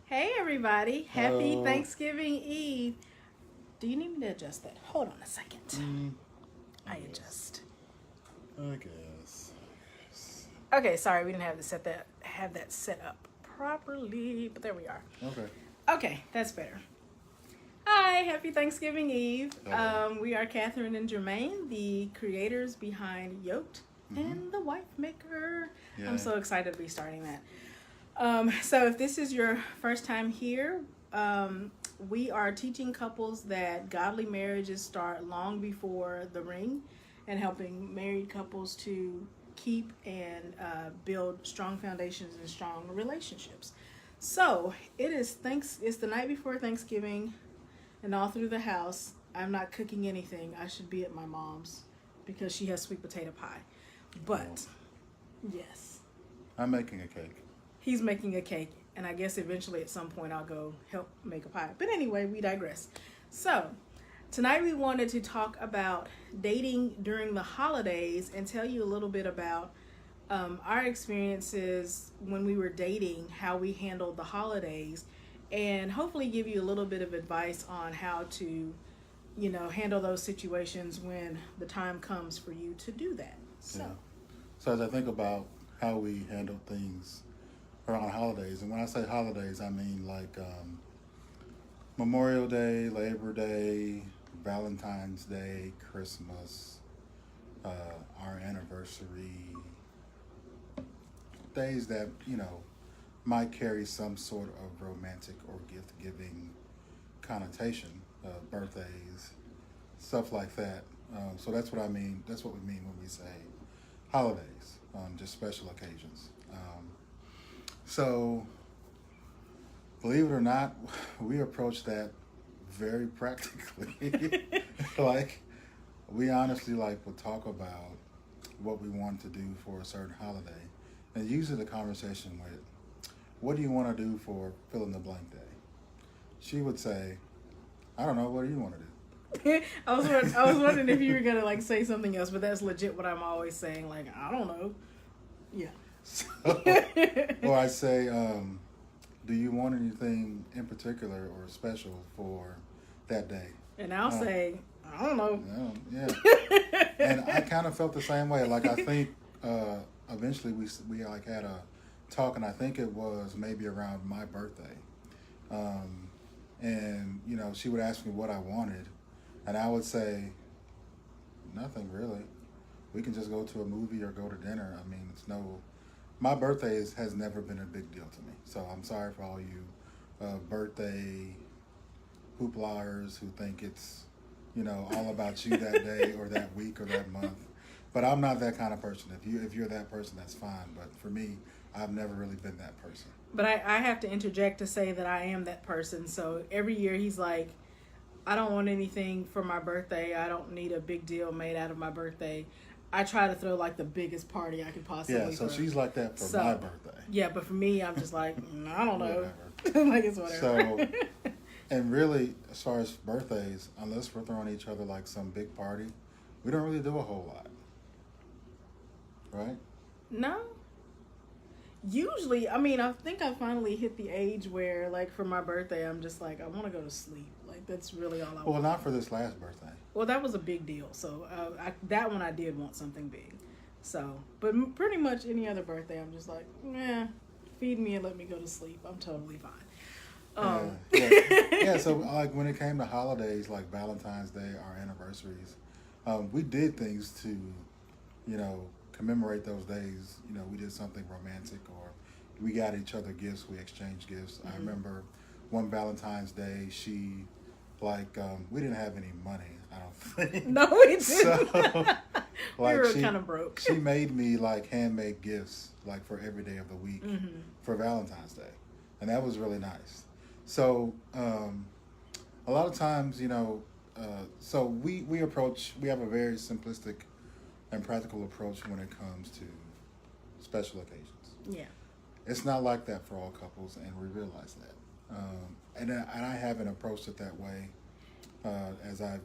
Hey everybody, happy Hello. Thanksgiving Eve. Do you need me to adjust that? Hold on a second. Mm, I I guess. adjust. I guess. Okay, sorry, we didn't have that set up properly, but there we are. Okay. Okay, that's better. Hi, happy Thanksgiving Eve. Hello. We are Catherine and Jermaine, the creators behind Yoked Mm-hmm. and the Wife Maker. I'm Yeah. so excited to be starting that. So if this is your first time here, we are teaching couples that godly marriages start long before the ring, and helping married couples to keep and build strong foundations and strong relationships. So it's the night before Thanksgiving, and all through the house, I'm not cooking anything. I should be at my mom's because she has sweet potato pie. Oh, But yes, I'm making a cake. he's making a cake, and I guess eventually at some point I'll go help make a pie. But anyway, we digress. So, tonight we wanted to talk about dating during the holidays and tell you a little bit about our experiences when we were dating, how we handled the holidays, and hopefully give you a little bit of advice on how to, handle those situations when the time comes for you to do that. So, Yeah. So as I think about how we handle things around holidays, and when I say holidays, I mean like Memorial Day, Labor Day, Valentine's Day, Christmas, our anniversary, days that might carry some sort of romantic or gift-giving connotation, birthdays, stuff like that. So that's what I mean. That's what we mean when we say holidays, just special occasions. So, believe it or not, we approach that very practically. Like, we honestly will talk about what we want to do for a certain holiday, and usually the conversation with, "What do you want to do for fill in the blank day?" She would say, "I don't know. What do you want to do?" I was wondering if you were gonna say something else, but that's legit what I'm always saying. Like, I don't know. Yeah. So, or I say, "Do you want anything in particular or special for that day?" And I'll say, I don't know. Yeah. And I kind of felt the same way. Like, I think eventually we had a talk, and I think it was maybe around my birthday. And she would ask me what I wanted, and I would say nothing really. We can just go to a movie or go to dinner. I mean, it's no. My birthday has never been a big deal to me. So I'm sorry for all you birthday hooplers who think it's all about you that day or that week or that month. But I'm not that kind of person. If you're that person, that's fine. But for me, I've never really been that person. But I have to interject to say that I am that person. So every year he's like, I don't want anything for my birthday. I don't need a big deal made out of my birthday. I try to throw the biggest party I could possibly Yeah, so throw. she's like that for So, my birthday. Yeah, but for me, I'm just like, I don't know. It's whatever. So, and really, as far as birthdays, unless we're throwing each other some big party, we don't really do a whole lot. Right? No. Usually, I think I finally hit the age where, for my birthday, I'm just I want to go to sleep. That's really all I want. Well, not for this last birthday. Well, that was a big deal. So, that one I did want something big. So, but pretty much any other birthday, I'm just feed me and let me go to sleep. I'm totally fine. Yeah. So, when it came to holidays like Valentine's Day, our anniversaries, we did things to, commemorate those days. We did something romantic, or we got each other gifts. We exchanged gifts. Mm-hmm. I remember one Valentine's Day, she we didn't have any money, I don't think. No, we didn't. So, we were kind of broke. She made me handmade gifts for every day of the week for Valentine's Day, and that was really nice. So a lot of times, so we have a very simplistic and practical approach when it comes to special occasions. Yeah. It's not like that for all couples, and we realize that. And I haven't approached it that way as I've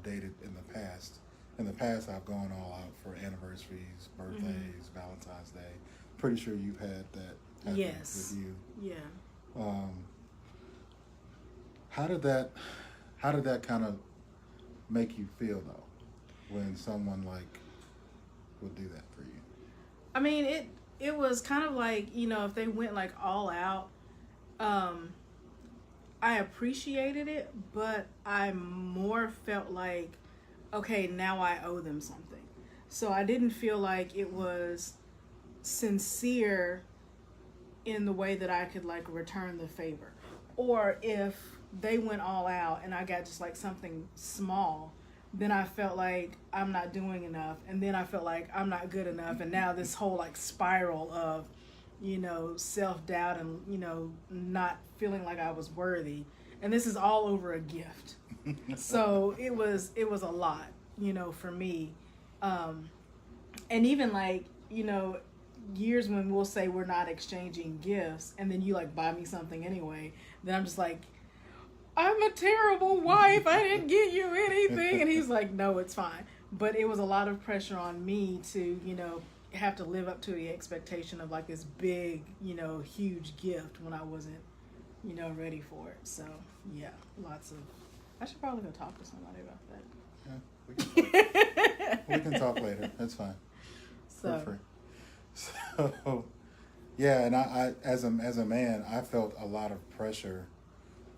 dated in the past. In the past, I've gone all out for anniversaries, birthdays, Valentine's Day. Pretty sure you've had that happen Yes. with you. Yeah. Um, how did that kind of make you feel though, when someone like would do that for you? I mean, it was kind of like, if they went like all out, um, I appreciated it, but I more felt like, okay, now I owe them something. So I didn't feel like it was sincere in the way that I could like return the favor. Or if they went all out and I got just like something small, then I felt like I'm not doing enough. And then I felt like I'm not good enough. And now this whole like spiral of, self doubt and, not feeling like I was worthy. And this is all over a gift. So it was a lot, for me. And even like, years when we'll say we're not exchanging gifts and then you like buy me something anyway, then I'm just like, I'm a terrible wife, I didn't get you anything. And he's like, no, it's fine. But it was a lot of pressure on me to, have to live up to the expectation of like this big, huge gift when I wasn't, ready for it. So yeah, I should probably go talk to somebody about Yeah, we can talk later. That's fine. that. Feel free. So, yeah, and I as a man, I felt a lot of pressure.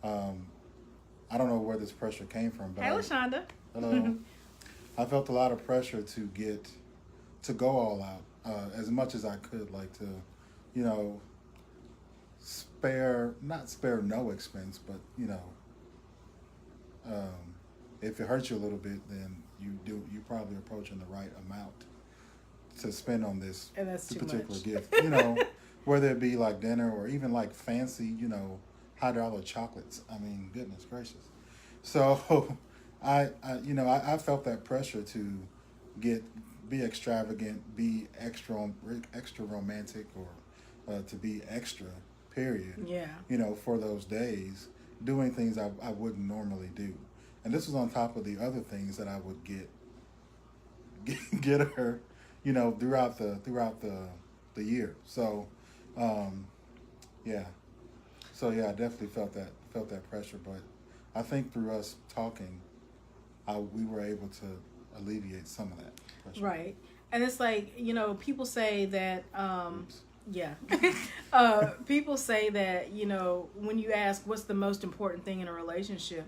I don't know where this pressure came from, but Hey, LaShonda. hello. I felt a lot of pressure to go all out as much as I could, like to, not spare no expense, but if it hurts you a little bit, then you probably approaching the right amount to spend on this And that's too particular much. gift. Whether it be like dinner or even like fancy, $100 chocolates. I mean, goodness gracious. So I felt that pressure to be extravagant, be extra romantic, or to be extra. Period. Yeah. For those days, doing things I wouldn't normally do, and this was on top of the other things that I would get her, throughout the year. So, yeah. So yeah, I definitely felt that pressure, but I think through us talking, we were able to alleviate some of that pressure. Right. And it's like, people say that, Oops. yeah. People say that, when you ask what's the most important thing in a relationship,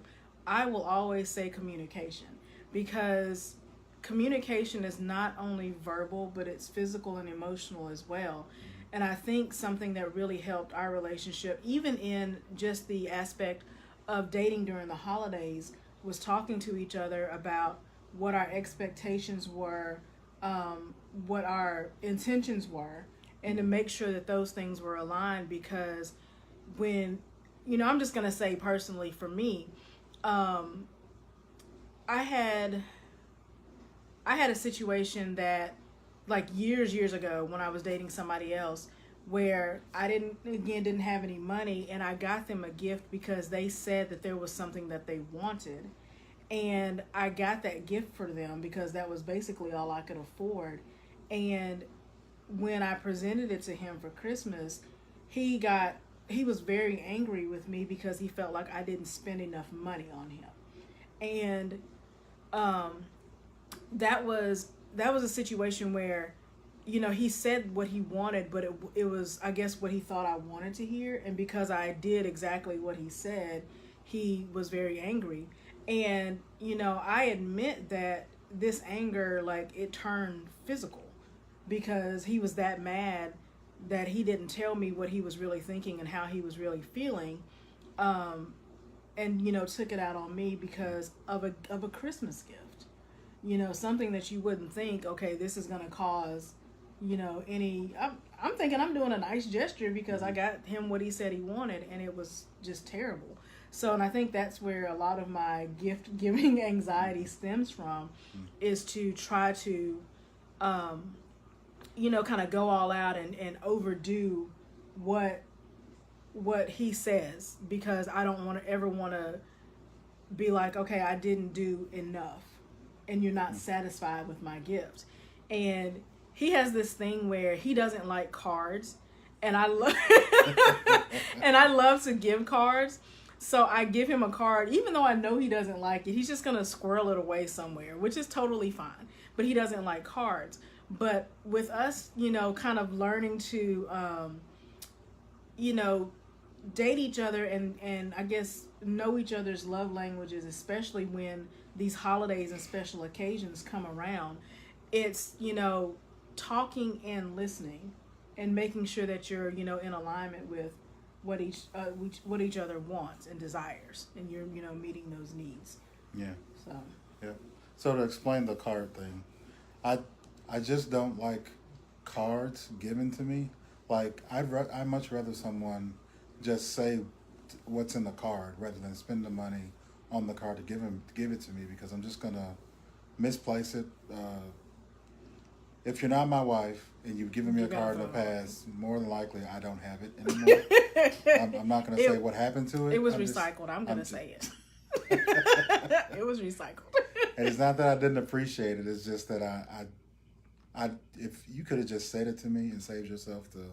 I will always say communication, because communication is not only verbal, but it's physical and emotional as well. And I think something that really helped our relationship, even in just the aspect of dating during the holidays, was talking to each other about what our expectations were, what our intentions were, and to make sure that those things were aligned. Because when, I'm just going to say personally for me, I had a situation that, like years ago, when I was dating somebody else, where I didn't have any money, and I got them a gift because they said that there was something that they wanted, and I got that gift for them because that was basically all I could afford. And when I presented it to him for Christmas, he was very angry with me because he felt like I didn't spend enough money on him. And that was a situation where, he said what he wanted, but it was, I guess, what he thought I wanted to hear. And because I did exactly what he said, he was very angry. And, I admit that this anger, like, it turned physical because he was that mad that he didn't tell me what he was really thinking and how he was really feeling. And, took it out on me because of a Christmas gift. Something that you wouldn't think, okay, this is going to cause, I'm thinking I'm doing a nice gesture because I got him what he said he wanted, and it was just terrible. So, and I think that's where a lot of my gift giving anxiety stems from, is to try to, kind of go all out and overdo what he says, because I don't ever want to be like, okay, I didn't do enough and you're not satisfied with my gift. And he has this thing where he doesn't like cards, and I love And I love to give cards. So I give him a card, even though I know he doesn't like it. He's just going to squirrel it away somewhere, which is totally fine. But he doesn't like cards. But with us, kind of learning to, date each other and I guess know each other's love languages, especially when these holidays and special occasions come around, it's, talking and listening and making sure that you're, in alignment with what each other wants and desires, and you're, meeting those needs. Yeah. So. Yeah. So to explain the card thing, I just don't like cards given to me. Like I'd much rather someone just say what's in the card rather than spend the money on the card to give it to me, because I'm just gonna misplace it. If you're not my wife and you've given me a card in the past, more than likely I don't have it anymore. I'm not going to say what happened to it. It was recycled. I'm going to say it. It was recycled. And it's not that I didn't appreciate it. It's just that I if you could have just said it to me and saved yourself the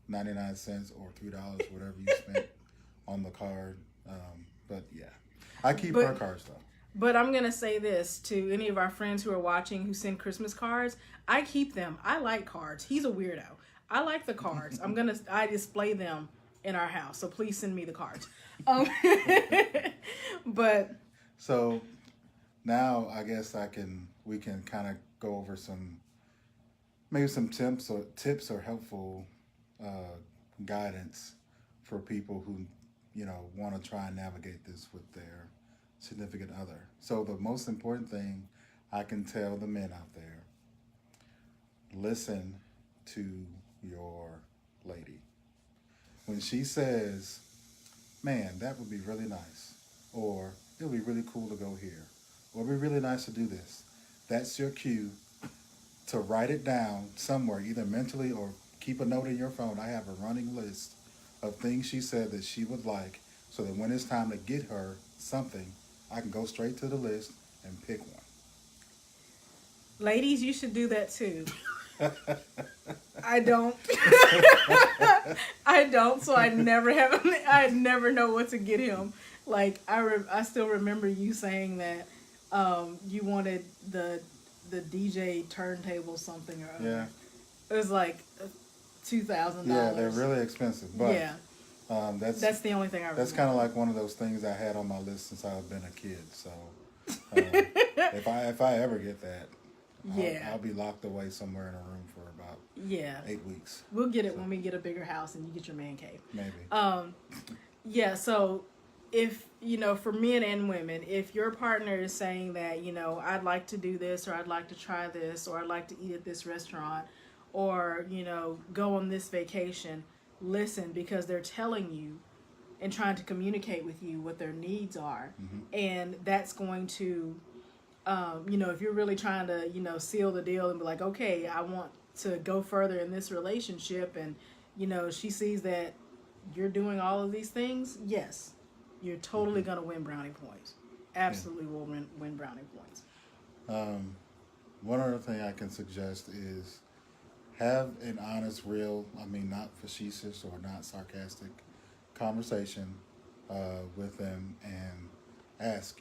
99 cents or $3, whatever you spent on the card. But yeah, I keep her cards though. But I'm going to say this to any of our friends who are watching who send Christmas cards. I keep them. I like cards. He's a weirdo. I like the cards. I display them in our house. So please send me the cards. But so now I guess we can kind of go over maybe some tips or helpful guidance for people who, want to try and navigate this with their significant other. So the most important thing I can tell the men out there: listen to your lady. When she says, man, that would be really nice, or it would be really cool to go here, or it would be really nice to do this, that's your cue to write it down somewhere, either mentally or keep a note in your phone. I have a running list of things she said that she would like, so that when it's time to get her something, I can go straight to the list and pick one. Ladies, you should do that too. I don't. I don't, so I never know what to get him. Like, I still remember you saying that you wanted the DJ turntable something or other. Yeah. It was like $2,000. Yeah, they're really expensive. But yeah. That's the only thing I remember. That's kind of like one of those things I had on my list since I've been a kid. So if I ever get that, I'll be locked away somewhere in a room for about 8 weeks. We'll get it when we get a bigger house and you get your man cave. Maybe. So if, for men and women, if your partner is saying that, I'd like to do this, or I'd like to try this, or I'd like to eat at this restaurant, or, go on this vacation, listen, because they're telling you and trying to communicate with you what their needs are. Mm-hmm. And that's going to, if you're really trying to, seal the deal and be like, okay, I want to go further in this relationship, and, she sees that you're doing all of these things, yes, you're totally going to win brownie points. Absolutely will win brownie points. One other thing I can suggest is have an honest, real, not facetious or not sarcastic conversation with them, and ask,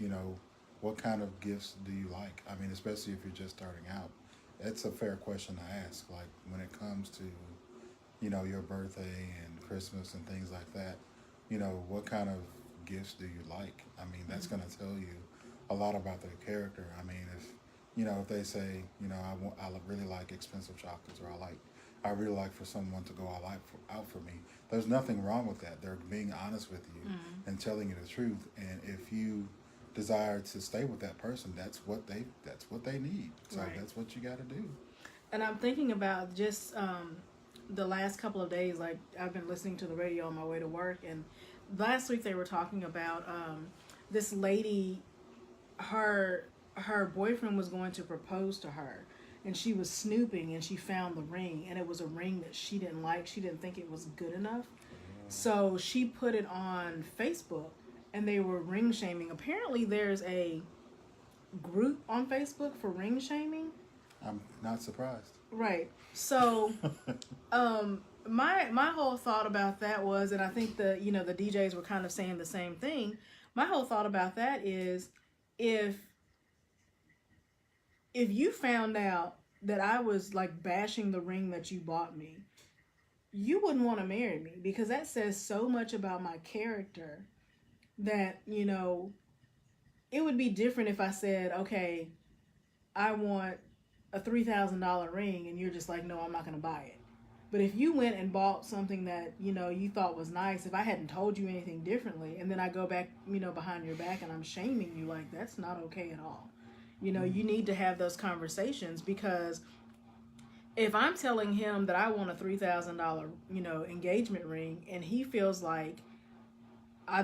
what kind of gifts do you like? Especially if you're just starting out. It's a fair question to ask. Like, when it comes to, your birthday and Christmas and things like that, what kind of gifts do you like? That's going to tell you a lot about their character. If they say, I really like expensive chocolates, or I really like for someone to go out for me, there's nothing wrong with that. They're being honest with you and telling you the truth. And if you desire to stay with that person, that's what they need. So That's what you got to do. And I'm thinking about just the last couple of days, like I've been listening to the radio on my way to work, and last week they were talking about this lady, her boyfriend was going to propose to her, and she was snooping and she found the ring, and it was a ring that she didn't like. She didn't think it was good enough. So she put it on Facebook, and they were ring shaming. Apparently there's a group on Facebook for ring shaming. I'm not surprised. Right. So my whole thought about that was, and I think the the DJs were kind of saying the same thing. My whole thought about that is, if you found out that I was like bashing the ring that you bought me, you wouldn't want to marry me, because that says so much about my character that, it would be different if I said, okay, I want a $3,000 ring, and you're just like, no, I'm not going to buy it. But if you went and bought something that, you thought was nice, if I hadn't told you anything differently, and then I go back, behind your back and I'm shaming you, like, that's not okay at all. You need to have those conversations, because if I'm telling him that I want a $3,000, engagement ring, and he feels like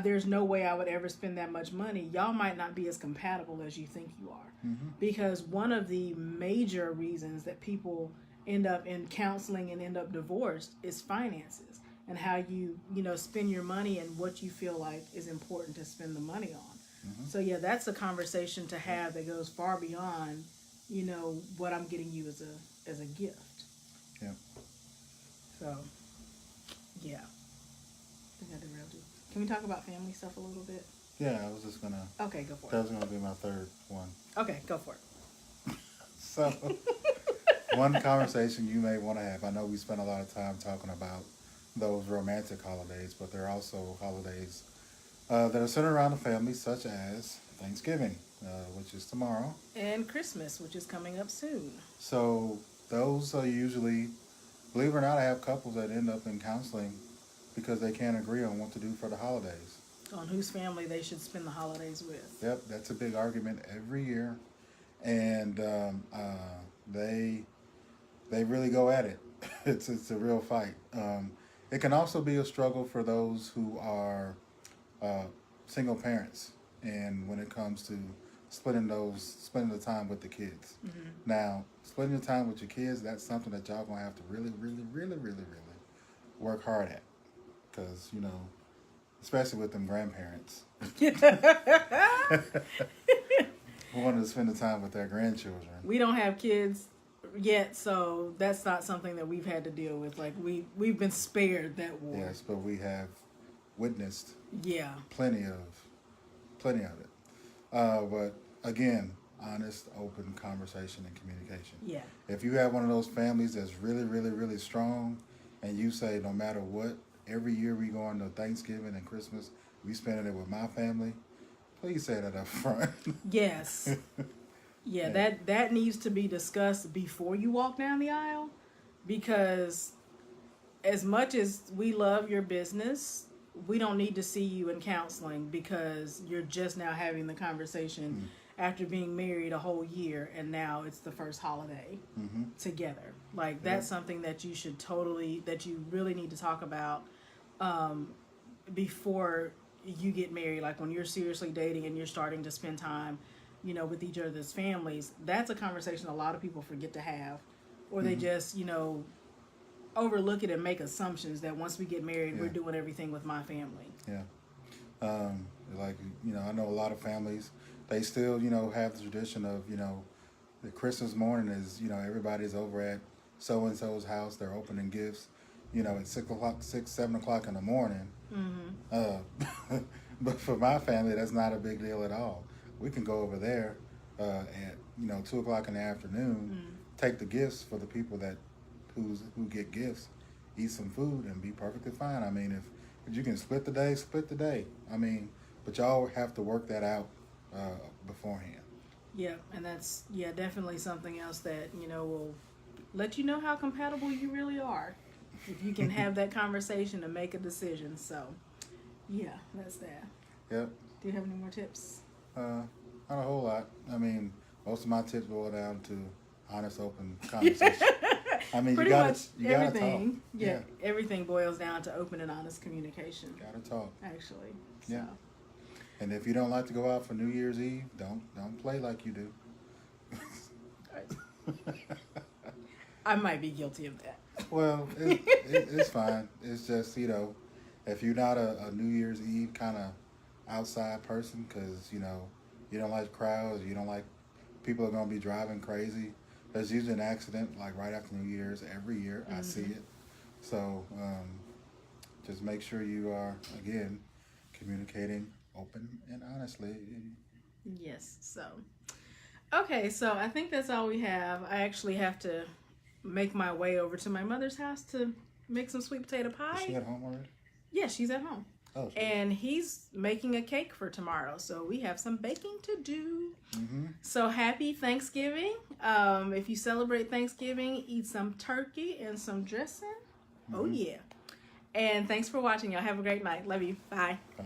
there's no way I would ever spend that much money, y'all might not be as compatible as you think you are. Mm-hmm. Because one of the major reasons that people end up in counseling and end up divorced is finances, and how you spend your money, and what you feel like is important to spend the money on. Mm-hmm. So yeah, that's a conversation to have that goes far beyond, what I'm getting you as a gift. Yeah. So yeah, I think I derailed you. Can we talk about family stuff a little bit? Yeah, I was just gonna. Okay, go for it. That was gonna be my third one. Okay, go for it. So, one conversation you may want to have. I know we spent a lot of time talking about those romantic holidays, but there are also holidays that are centered around the family, such as Thanksgiving, which is tomorrow, and Christmas, which is coming up soon. So those are usually, believe it or not, I have couples that end up in counseling because they can't agree on what to do for the holidays. On whose family they should spend the holidays with. Yep, that's a big argument every year, and they really go at it. It's a real fight. It can also be a struggle for those who are single parents, and when it comes to spending the time with the kids. Mm-hmm. Now, spending the time with your kids, that's something that y'all gonna have to really, really, really, really, really work hard at, because especially with them grandparents, wanting to spend the time with their grandchildren. We don't have kids yet, so that's not something that we've had to deal with. Like, we've been spared that war. Yes, but we have witnessed plenty of it. But again, honest, open conversation and communication. Yeah. If you have one of those families that's really, really, really strong, and you say, no matter what, every year we go into Thanksgiving and Christmas, we spending it with my family, please say that up front. Yes. Yeah, that needs to be discussed before you walk down the aisle, because as much as we love your business, we don't need to see you in counseling because you're just now having the conversation after being married a whole year, and now it's the first holiday together. Like, that's something that you should that you really need to talk about before you get married. Like, when you're seriously dating and you're starting to spend time, with each other's families, that's a conversation a lot of people forget to have, or they just, overlook it and make assumptions that once we get married, we're doing everything with my family. Yeah. I know a lot of families, they still, have the tradition of, the Christmas morning is, everybody's over at so-and-so's house, they're opening gifts, at 6, 7 o'clock in the morning. Mm-hmm. But for my family, that's not a big deal at all. We can go over there at, 2 o'clock in the afternoon, take the gifts for the people who get gifts, eat some food, and be perfectly fine. I mean, if you can split the day. I mean, but y'all have to work that out beforehand. Yeah, and that's definitely something else that will let you know how compatible you really are, if you can have that conversation and make a decision. So, yeah, that's that. Yep. Do you have any more tips? Not a whole lot. I mean, most of my tips boil down to honest, open conversation. I mean, pretty much everything. Talk. Yeah, everything boils down to open and honest communication. Gotta talk. Actually. Yeah. So. And if you don't like to go out for New Year's Eve, don't play like you do. I might be guilty of that. Well, it's fine. It's just, if you're not a New Year's Eve kind of outside person, because, you don't like crowds, you don't like people are going to be driving crazy, there's usually an accident like right after New Year's every year. I see it. So just make sure you are, again, communicating open and honestly. Yes. So, okay. So I think that's all we have. I actually have to make my way over to my mother's house to make some sweet potato pie. Is she at home already? Yeah, she's at home. Oh, and he's making a cake for tomorrow, so we have some baking to do. Mm-hmm. So happy Thanksgiving. If you celebrate Thanksgiving, eat some turkey and some dressing. Mm-hmm. Oh yeah. And thanks for watching. Y'all have a great night. Love you. Bye. Bye.